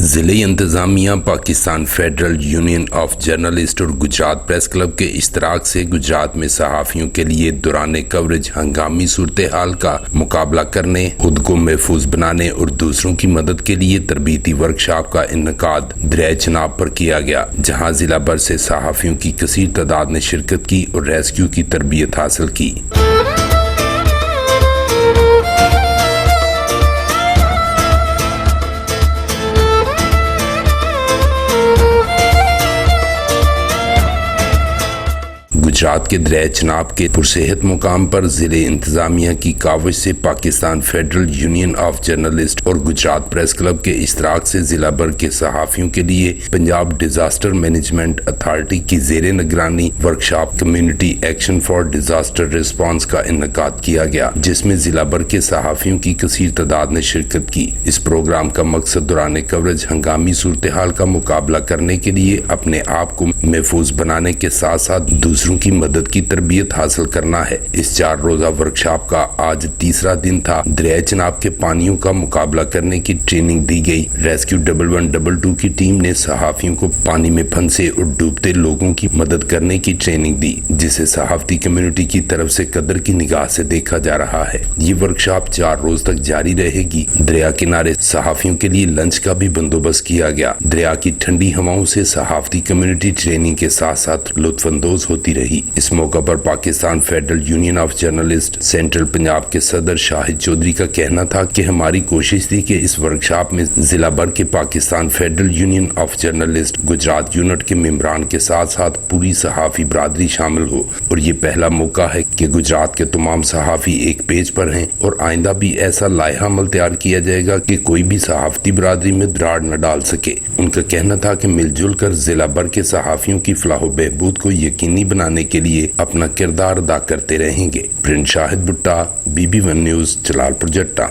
ضلع انتظامیہ Pakistan federal union of journalist اور گجرات پریس کلب کے اشتراک سے گجرات میں صحافیوں کے لیے دوران کوریج ہنگامی صورتحال کا مقابلہ کرنے، خود کو محفوظ بنانے اور دوسروں کی مدد کے لیے تربیتی ورکشاپ کا انعقاد دریائے چناب پر کیا گیا، جہاں ضلع بھر سے صحافیوں کی کثیر تعداد نے شرکت کی اور ریسکیو کی تربیت حاصل کی۔ گجرات کے دریائے چناب کے پرصحت مقام پر ضلع انتظامیہ کی کاوش سے Pakistan federal union of journalist اور گجرات پریس کلب کے اشتراک سے ضلع بھر کے صحافیوں کے لیے پنجاب ڈیزاسٹر مینجمنٹ اتھارٹی کی زیر نگرانی workshop community action for disaster response کا انعقاد کیا گیا، جس میں ضلع بھر کے صحافیوں کی کثیر تعداد نے شرکت کی۔ اس پروگرام کا مقصد دوران کوریج ہنگامی صورتحال کا مقابلہ کرنے کے لیے اپنے آپ کو محفوظ بنانے کے ساتھ ساتھ دوسروں کی مدد کی تربیت حاصل کرنا ہے۔ اس 4 روزہ ورکشاپ کا آج تیسرا دن تھا۔ دریائے چناب کے پانیوں کا مقابلہ کرنے کی ٹریننگ دی گئی۔ ریسکیو 1122 کی ٹیم نے صحافیوں کو پانی میں پھنسے اور ڈوبتے لوگوں کی مدد کرنے کی ٹریننگ دی، جسے صحافتی کمیونٹی کی طرف سے قدر کی نگاہ سے دیکھا جا رہا ہے۔ یہ ورکشاپ 4 روز تک جاری رہے گی۔ دریا کنارے صحافیوں کے لیے لنچ کا بھی بندوبست کیا گیا۔ دریا کی ٹھنڈی ہواؤں سے صحافتی کمیونٹی ٹریننگ کے ساتھ ساتھ لطف اندوز ہوتی رہی۔ اس موقع پر Pakistan federal union of journalist central Punjab کے صدر شاہد چودھری کا کہنا تھا کہ ہماری کوشش تھی کہ اس ورکشاپ میں ضلع بھر کے Pakistan federal union of journalist Gujarat unit کے ممبران کے ساتھ ساتھ پوری صحافی برادری شامل ہو، اور یہ پہلا موقع ہے کہ گجرات کے تمام صحافی ایک پیج پر ہیں، اور آئندہ بھی ایسا لائحہ عمل تیار کیا جائے گا کہ کوئی بھی صحافتی برادری میں دراڑ نہ ڈال سکے۔ ان کا کہنا تھا کہ مل جل کر ضلع بھر کے صحافیوں کی فلاح و بہبود کو یقینی بنانے کے لیے اپنا کردار ادا کرتے رہیں گے۔ پرنٹ شاہد بھٹا، BB1 نیوز، جلال پور جٹا۔